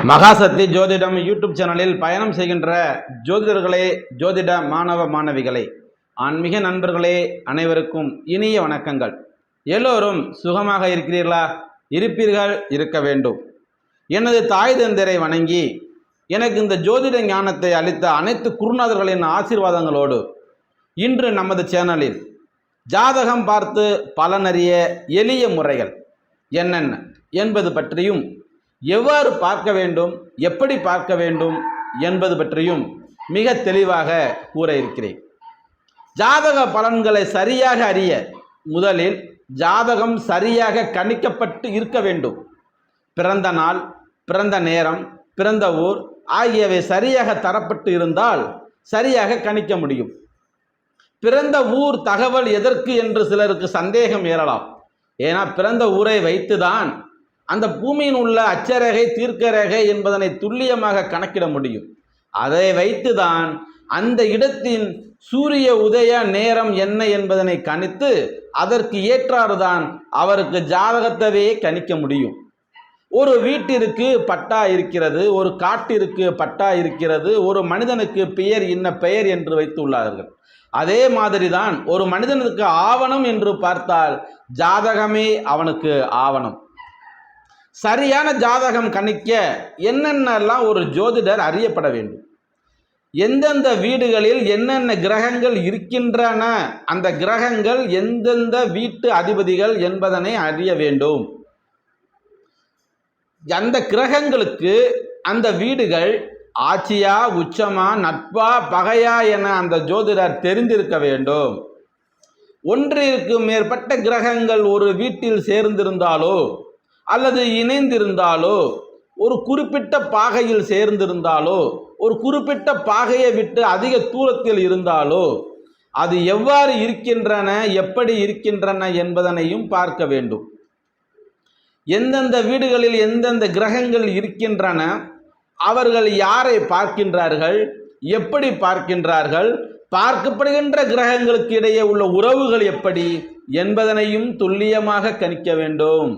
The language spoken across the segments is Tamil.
மகாசக்தி ஜோதிடம் யூடியூப் சேனலில் பயணம் செய்கின்ற ஜோதிடர்களே, ஜோதிட மாணவ மாணவிகளே, ஆன்மீக நண்பர்களே, அனைவருக்கும் இனிய வணக்கங்கள். எல்லோரும் சுகமாக இருக்கிறீர்களா? இருப்பீர்கள், இருக்க வேண்டும். எனது தாய் தந்தையரை வணங்கி எனக்கு இந்த ஜோதிட ஞானத்தை அளித்த அனைத்து குருநாதர்களின் ஆசீர்வாதங்களோடு இன்று நமது சேனலில் ஜாதகம் பார்த்து பலனறிய எளிய முறைகள் என்னென்ன என்பது பற்றியும், எவ்வாறு பார்க்க வேண்டும், எப்படி பார்க்க வேண்டும் என்பது பற்றியும் மிக தெளிவாக கூற இருக்கிறேன். ஜாதக பலன்களை சரியாக அறிய முதலில் ஜாதகம் சரியாக கணிக்கப்பட்டு இருக்க வேண்டும். பிறந்த நாள், பிறந்த நேரம், பிறந்த ஊர் ஆகியவை சரியாக தரப்பட்டு இருந்தால் சரியாக கணிக்க முடியும். பிறந்த ஊர் தகவல் எதற்கு என்று சிலருக்கு சந்தேகம் ஏறலாம். ஏன்னா பிறந்த ஊரை வைத்துதான் அந்த பூமியின் உள்ள அச்சரேகை, தீர்க்கரேகை என்பதனை துல்லியமாக கணக்கிட முடியும். அதை வைத்துதான் அந்த இடத்தின் சூரிய உதய நேரம் என்ன என்பதனை கணித்து அதற்கு ஏற்றாறுதான் அவருக்கு ஜாதகத்தவே கணிக்க முடியும். ஒரு வீட்டிற்கு பட்டா இருக்கிறது, ஒரு காட்டிற்கு பட்டா இருக்கிறது, ஒரு மனிதனுக்கு பெயர் இன்ன பெயர் என்று வைத்துள்ளார்கள். அதே மாதிரி தான் ஒரு மனிதனுக்கு ஆவணம் என்று பார்த்தால் ஜாதகமே அவனுக்கு ஆவணம். சரியான ஜாதகம் கணிக்க என்னென்னலாம் ஒரு ஜோதிடர் அறியப்பட வேண்டும், எந்தெந்த வீடுகளில் என்னென்ன கிரகங்கள் இருக்கின்றன, அந்த கிரகங்கள் எந்தெந்த வீட்டு அதிபதிகள் என்பதனை அறிய வேண்டும். அந்த கிரகங்களுக்கு அந்த வீடுகள் ஆட்சியா, உச்சமா, நட்பா, பகையா என அந்த ஜோதிடர் தெரிந்திருக்க வேண்டும். ஒன்றிற்கு மேற்பட்ட கிரகங்கள் ஒரு வீட்டில் சேர்ந்திருந்தாலோ அல்லது இணைந்திருந்தாலோ, ஒரு குறிப்பிட்ட பாகையில் சேர்ந்திருந்தாலோ, ஒரு குறிப்பிட்ட பாகையை விட்டு அதிக தூரத்தில் இருந்தாலோ அது எவ்வாறு இருக்கின்றன, எப்படி இருக்கின்றன என்பதனையும் பார்க்க வேண்டும். எந்தெந்த வீடுகளில் எந்தெந்த கிரகங்கள் இருக்கின்றன, அவர்கள் யாரை பார்க்கின்றார்கள், எப்படி பார்க்கின்றார்கள், பார்க்கப்படுகின்ற கிரகங்களுக்கு இடையே உள்ள உறவுகள் எப்படி என்பதனையும் துல்லியமாக கணிக்க வேண்டும்.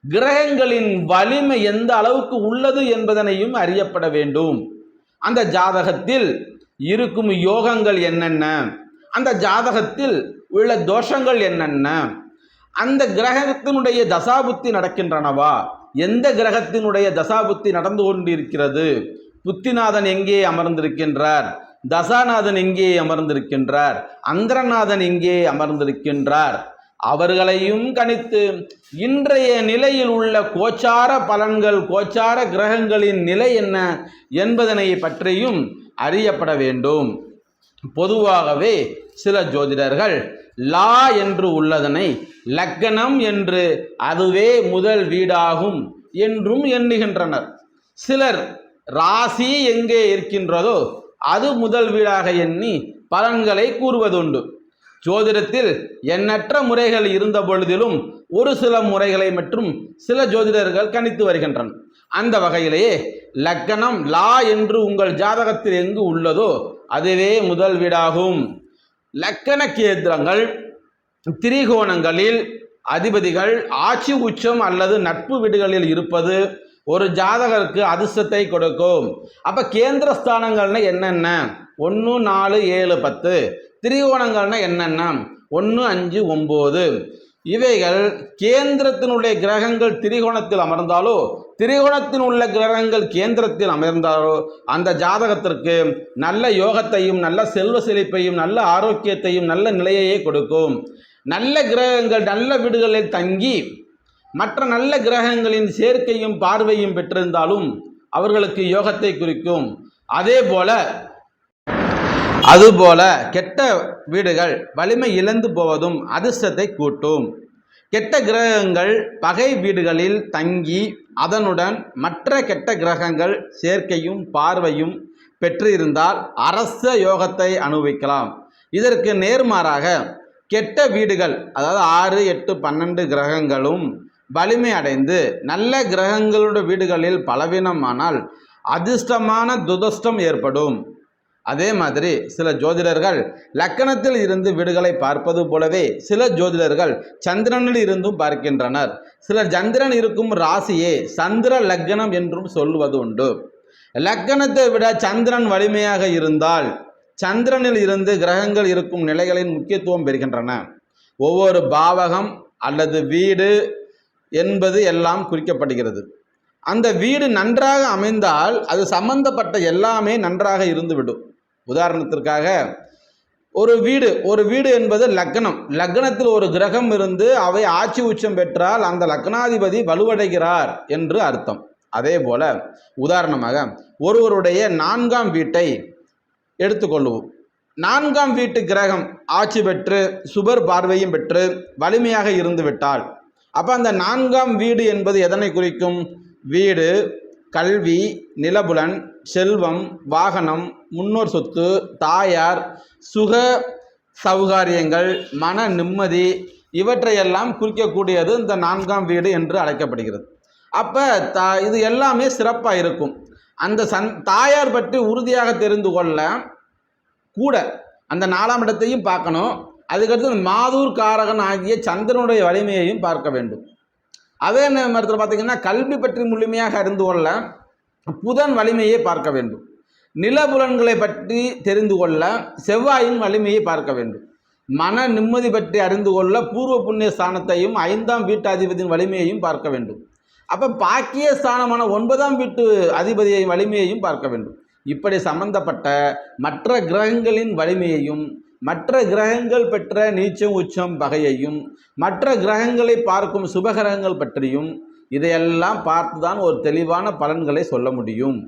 கிரகங்களின் வலிமை எந்த அளவுக்கு உள்ளது என்பதனையும் அறியப்பட வேண்டும். அந்த ஜாதகத்தில் இருக்கும் யோகங்கள் என்னென்ன, அந்த ஜாதகத்தில் உள்ள தோஷங்கள் என்னென்ன, அந்த கிரகத்தினுடைய தசாபுத்தி நடக்கின்றனவா, எந்த கிரகத்தினுடைய தசாபுத்தி நடந்து கொண்டிருக்கிறது, புத்திநாதன் எங்கே அமர்ந்திருக்கின்றார், தசாநாதன் எங்கே அமர்ந்திருக்கின்றார், அந்தரநாதன் எங்கே அமர்ந்திருக்கின்றார், அவர்களையும் கணித்து இன்றைய நிலையில் உள்ள கோச்சார பலன்கள், கோச்சார கிரகங்களின் நிலை என்ன என்பதனை பற்றியும் அறியப்பட வேண்டும். பொதுவாகவே சில ஜோதிடர்கள் லா என்று உள்ளதனை லக்னம் என்று, அதுவே முதல் வீடாகும் என்றும் எண்ணுகின்றனர். சிலர் ராசி எங்கே இருக்கின்றதோ அது முதல் வீடாக எண்ணி பலன்களை கூறுவதுண்டு. ஜோதிடத்தில் எண்ணற்ற முறைகள் இருந்த பொழுதிலும் ஒரு சில முறைகளை மற்றும் சில ஜோதிடர்கள் கணித்து வருகின்றனர். அந்த வகையிலேயே லக்னம் லா என்று உங்கள் ஜாதகத்தில் எங்கு உள்ளதோ அதுவே முதல் வீடாகும். லக்கண கேந்திரங்கள், திரிகோணங்களில் அதிபதிகள் ஆட்சி, உச்சம் அல்லது நட்பு வீடுகளில் இருப்பது ஒரு ஜாதகருக்கு அதிர்ஷ்டத்தை கொடுக்கும். அப்ப கேந்திர ஸ்தானங்கள்னா என்னென்ன? 1, 4, 7, 10. திரிகோணங்கள்னா என்னென்ன? 1, 5, 9. இவைகள் கேந்திரத்தினுடைய கிரகங்கள் திரிகோணத்தில் அமர்ந்தாலோ, திரிகோணத்தில் உள்ள கிரகங்கள் கேந்திரத்தில் அமர்ந்தாலோ அந்த ஜாதகத்திற்கு நல்ல யோகத்தையும், நல்ல செல்வ செழிப்பையும், நல்ல ஆரோக்கியத்தையும், நல்ல நிலையையே கொடுக்கும். நல்ல கிரகங்கள் நல்ல வீடுகளில் தங்கி மற்ற நல்ல கிரகங்களின் சேர்க்கையும் பார்வையும் பெற்றிருந்தாலும் அவர்களுக்கு யோகத்தை குறிக்கும். அதுபோல கெட்ட வீடுகள் வலிமை இழந்து போவதும் அதிர்ஷ்டத்தை கூட்டும். கெட்ட கிரகங்கள் பகை வீடுகளில் தங்கி அதனுடன் மற்ற கெட்ட கிரகங்கள் சேர்க்கையும் பார்வையும் பெற்றிருந்தால் அரச யோகத்தை அனுபவிக்கலாம். இதற்கு நேர்மாறாக கெட்ட வீடுகள், அதாவது 6, 8, 12 கிரகங்களும் வலிமை அடைந்து நல்ல கிரகங்களுடைய வீடுகளில் பலவீனமானால் அதிர்ஷ்டமான துரதிர்ஷ்டம் ஏற்படும். அதே மாதிரி சில ஜோதிடர்கள் லக்கணத்தில் இருந்து வீடுகளை பார்ப்பது போலவே சில ஜோதிடர்கள் சந்திரனில் இருந்தும் பார்க்கின்றனர். சிலர் சந்திரன் இருக்கும் ராசியே சந்திர லக்கணம் என்றும் சொல்வது உண்டு. லக்கணத்தை விட சந்திரன் வலிமையாக இருந்தால் சந்திரனில் இருந்து கிரகங்கள் இருக்கும் நிலைகளின் முக்கியத்துவம் பெறுகின்றன. ஒவ்வொரு பாவகம் அல்லது வீடு என்பது எல்லாம் குறிக்கப்படுகிறது. அந்த வீடு நன்றாக அமைந்தால் அது சம்பந்தப்பட்ட எல்லாமே நன்றாக இருந்துவிடும். உதாரணத்திற்காக ஒரு வீடு என்பது லக்னம். லக்னத்தில் ஒரு கிரகம் இருந்து அவை ஆட்சி உச்சம் பெற்றால் அந்த லக்னாதிபதி வலுவடைகிறார் என்று அர்த்தம். அதே போல உதாரணமாக ஒருவருடைய 4ஆம் வீட்டை எடுத்துக்கொள்வோம். 4ஆம் வீட்டு கிரகம் ஆட்சி பெற்று சுபர் பார்வையும் பெற்று வலிமையாக இருந்து விட்டால் அப்போ அந்த 4ஆம் வீடு என்பது எதனை குறிக்கும்? வீடு, கல்வி, நிலபுலன், செல்வம், வாகனம், முன்னோர் சொத்து, தாயார், சுக சௌகாரியங்கள், மன நிம்மதி இவற்றையெல்லாம் குறிக்கக்கூடியது இந்த 4ஆம் வீடு என்று அழைக்கப்படுகிறது. அப்போ இது எல்லாமே சிறப்பாக இருக்கும். அந்த தாயார் பற்றி உறுதியாக தெரிந்து கொள்ள கூட அந்த 4ஆம் இடத்தையும் பார்க்கணும். அதுக்கடுத்து மாதூர் காரகன் ஆகிய சந்திரனுடைய வலிமையையும் பார்க்க வேண்டும். அதே நேரத்தில் பார்த்திங்கன்னா கல்வி பற்றி முழுமையாக அறிந்து கொள்ள புதன் வலிமையை பார்க்க வேண்டும். நிலபுலன்களை பற்றி தெரிந்து கொள்ள செவ்வாயின் வலிமையை பார்க்க வேண்டும். மன நிம்மதி பற்றி அறிந்து கொள்ள பூர்வ புண்ணிய ஸ்தானத்தையும் 5ஆம் வீட்டு அதிபதியின் வலிமையையும் பார்க்க வேண்டும். அப்போ பாக்கிய ஸ்தானமான 9ஆம் வீட்டு அதிபதியை வலிமையையும் பார்க்க வேண்டும். இப்படி சம்பந்தப்பட்ட மற்ற கிரகங்களின் வலிமையையும் மற்ற கிரகங்கள் பெற்ற நீச்சம் உச்சம் வகையையும் மற்ற கிரகங்களை பார்க்கும் சுபகிரகங்கள் பற்றியும் இதையெல்லாம் பார்த்துதான் ஒரு தெளிவான பலன்களை சொல்ல முடியும்.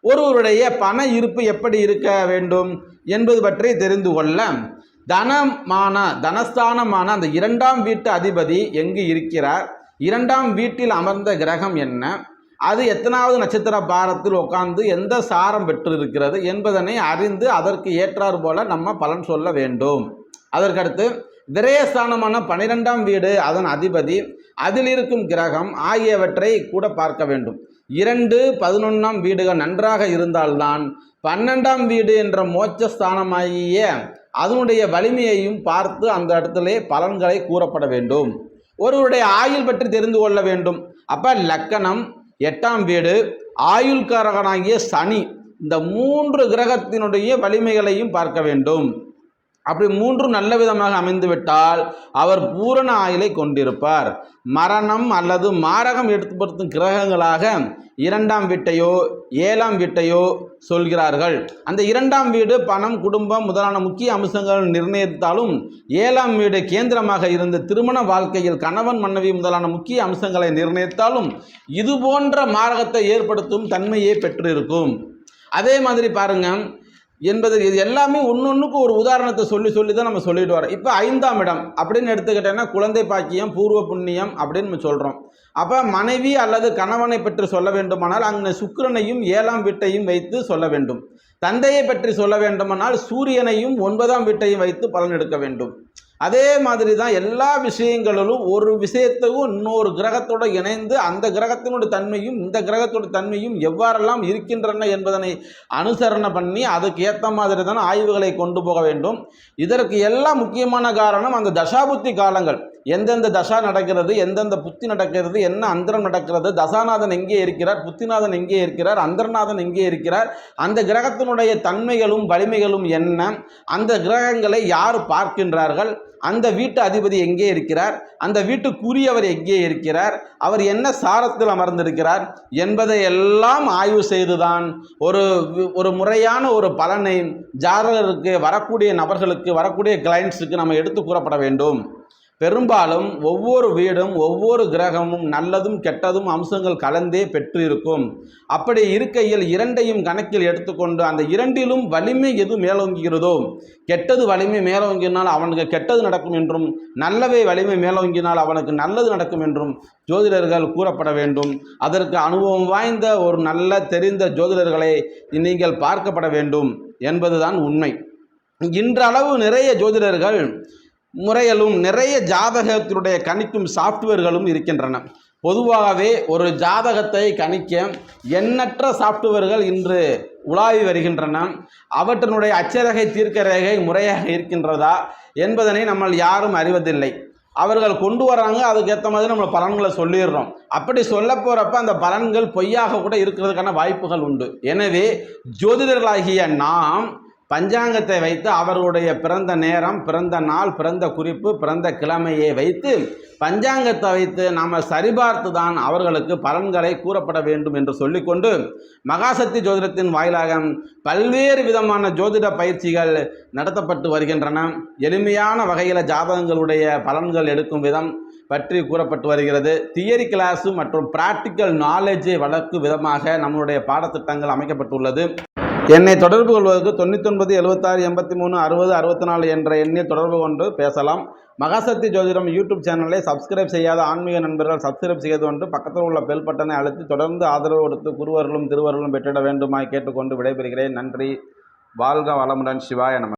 ஒருவருடைய பண இருப்பு எப்படி இருக்க வேண்டும் என்பது பற்றி தெரிந்து கொள்ள தனஸ்தானமான அந்த 2ஆம் வீட்டு அதிபதி எங்கு இருக்கிறார், 2ஆம் வீட்டில் அமர்ந்த கிரகம் என்ன, அது எத்தனாவது நட்சத்திர பாரத்தில் உட்கார்ந்து எந்த சாரம் பெற்று இருக்கிறது என்பதனை அறிந்து அதற்கு ஏற்றாறு போல நம்ம பலன் சொல்ல வேண்டும். அதற்கடுத்து விரயஸ்தானமான 12ஆம் வீடு அதன் அதிபதி, அதில் இருக்கும் கிரகம் ஆகியவற்றை கூட பார்க்க வேண்டும். 2, 11ஆம் வீடுகள் நன்றாக இருந்தால்தான் 12ஆம் வீடு என்ற மோட்சஸ்தானமாகிய அதனுடைய வலிமையையும் பார்த்து அந்த இடத்திலே பலன்களை கூறப்பட வேண்டும். ஒருவருடைய ஆயுள் பற்றி தெரிந்து கொள்ள வேண்டும். அப்போ லக்கணம், 8ஆம் வீடு, ஆயுள்காரகனாகிய சனி, இந்த 3 கிரகத்தினுடைய வலிமைகளையும் பார்க்க வேண்டும். அப்படி 3 நல்ல விதமாக அமைந்துவிட்டால் அவர் பூரண ஆயுளை கொண்டிருப்பார். மரணம் அல்லது மாரகம் எடுத்துப்படுத்தும் கிரகங்களாக 2ஆம் வீட்டையோ 7ஆம் வீட்டையோ சொல்கிறார்கள். அந்த 2ஆம் வீடு பணம், குடும்பம் முதலான முக்கிய அம்சங்கள் நிர்ணயித்தாலும் 7ஆம் வீடு கேந்திரமாக இருந்து திருமண வாழ்க்கையில் கணவன் மனைவி முதலான முக்கிய அம்சங்களை நிர்ணயித்தாலும் இது போன்ற மாரகத்தை ஏற்படுத்தும் தன்மையை பெற்றிருக்கும். அதே மாதிரி பாருங்கள் என்பது இது எல்லாமே ஒன்னொன்றுக்கு ஒரு உதாரணத்தை சொல்லி தான் நம்ம சொல்லிட்டு வரோம். இப்போ 5ஆம் இடம் அப்படின்னு எடுத்துக்கிட்டேன்னா குழந்தை பாக்கியம், பூர்வ புண்ணியம் அப்படின்னு நம்ம சொல்கிறோம். அப்போ மனைவி அல்லது கணவனை பற்றி சொல்ல வேண்டுமானால் அங்கே சுக்கிரனையும் 7ஆம் வீட்டையும் வைத்து சொல்ல வேண்டும். தந்தையை பற்றி சொல்ல வேண்டுமானால் சூரியனையும் 9ஆம் வீட்டையும் வைத்து பலன் எடுக்க வேண்டும். அதே மாதிரி தான் எல்லா விஷயங்களிலும் ஒரு விஷயத்துக்கும் இன்னொரு கிரகத்தோடு இணைந்து அந்த கிரகத்தினுடைய தன்மையும் இந்த கிரகத்தோட தன்மையும் எவ்வாறெல்லாம் இருக்கின்றன என்பதனை அனுசரணை பண்ணி அதுக்கு ஏற்ற மாதிரி தான் ஆய்வுகளை கொண்டு போக வேண்டும். இதற்கு எல்லாம் முக்கியமான காரணம் அந்த தசாபுத்தி காலங்கள், எந்தெந்த தசா நடக்கிறது, எந்தெந்த புத்தி நடக்கிறது, என்ன அந்தரம் நடக்கிறது, தசாநாதன் எங்கே இருக்கிறார், புத்திநாதன் எங்கே இருக்கிறார், அந்தரநாதன் எங்கே இருக்கிறார், அந்த கிரகத்தினுடைய தன்மைகளும் வலிமைகளும் என்ன, அந்த கிரகங்களை யார் பார்க்கின்றார்கள், அந்த வீட்டு அதிபதி எங்கே இருக்கிறார், அந்த வீட்டுக்குரியவர் எங்கே இருக்கிறார், அவர் என்ன சாரத்தில் அமர்ந்திருக்கிறார் என்பதை எல்லாம் ஆய்வு செய்துதான் ஒரு முறையான ஒரு பலனை ஜாதகருக்கு, வரக்கூடிய நபர்களுக்கு, வரக்கூடிய கிளைண்ட்ஸுக்கு நம்ம எடுத்து கூறப்பட வேண்டும். பெரும்பாலும் ஒவ்வொரு வீடும் ஒவ்வொரு கிரகமும் நல்லதும் கெட்டதும் அம்சங்கள் கலந்தே பெற்று இருக்கும். அப்படி இருக்கையில் இரண்டையும் கணக்கில் எடுத்துக்கொண்டு அந்த இரண்டிலும் வலிமை எது மேலோங்குகிறதோ, கெட்டது வலிமை மேலோங்கினால் அவனுக்கு கெட்டது நடக்கும் என்றும் நல்லவை வலிமை மேலோங்கினால் அவனுக்கு நல்லது நடக்கும் என்றும் ஜோதிடர்கள் கூறப்பட வேண்டும். அதற்கு அனுபவம் வாய்ந்த ஒரு நல்ல தெரிந்த ஜோதிடர்களை நீங்கள் பார்க்கப்பட வேண்டும் என்பதுதான் உண்மை. இன்றளவு நிறைய ஜோதிடர்கள் முறைகளும் நிறைய ஜாதகத்தினுடைய கணிக்கும் சாஃப்ட்வேர்களும் இருக்கின்றன. பொதுவாகவே ஒரு ஜாதகத்தை கணிக்க எண்ணற்ற சாஃப்ட்வேர்கள் இன்று உலாவி வருகின்றன. அவற்றினுடைய அச்சரேகை தீர்க்க ரேகை முறையாக இருக்கின்றதா என்பதனை நம்ம யாரும் அறிவதில்லை. அவர்கள் கொண்டு வராங்க, அதுக்கேற்ற மாதிரி நம்ம பலன்களை சொல்லிடுறோம். அப்படி சொல்ல போகிறப்ப அந்த பலன்கள் பொய்யாக கூட இருக்கிறதுக்கான வாய்ப்புகள் உண்டு. எனவே ஜோதிடர்களாகிய நாம் பஞ்சாங்கத்தை வைத்து அவர்களுடைய பிறந்த நேரம், பிறந்த நாள், பிறந்த குறிப்பு, பிறந்த கிழமையை வைத்து பஞ்சாங்கத்தை வைத்து நாம் சரிபார்த்து தான் அவர்களுக்கு பலன்களை கூறப்பட வேண்டும் என்று சொல்லிக்கொண்டு, மகாசக்தி ஜோதிடத்தின் வாயிலாக பல்வேறு விதமான ஜோதிட பயிற்சிகள் நடத்தப்பட்டு வருகின்றன. எளிமையான வகையில் ஜாதகங்களுடைய பலன்கள் எடுக்கும் விதம் பற்றி கூறப்பட்டு வருகிறது. தியரி கிளாஸு மற்றும் பிராக்டிக்கல் நாலேஜை வளர்க்கும் விதமாக நம்மளுடைய பாடத்திட்டங்கள் அமைக்கப்பட்டுள்ளது. என்னை தொடர்பு கொள்வதற்கு 99 76 83 60 64 என்ற எண்ணில் தொடர்பு கொண்டு பேசலாம். மகாசக்தி ஜோதிடம் யூடியூப் சேனலை சப்ஸ்கிரைப் செய்யாத ஆன்மீக நண்பர்கள் சப்ஸ்கிரைப் செய்து கொண்டு பக்கத்தில் உள்ள பெல் பட்டனை அழுத்தி தொடர்ந்து ஆதரவு கொடுத்து குருவர்களும் திருவர்களும் பெற்றிட வேண்டுமாய் கேட்டுக்கொண்டு விடைபெறுகிறேன். நன்றி. வாழ்க வளமுடன். சிவாய நம.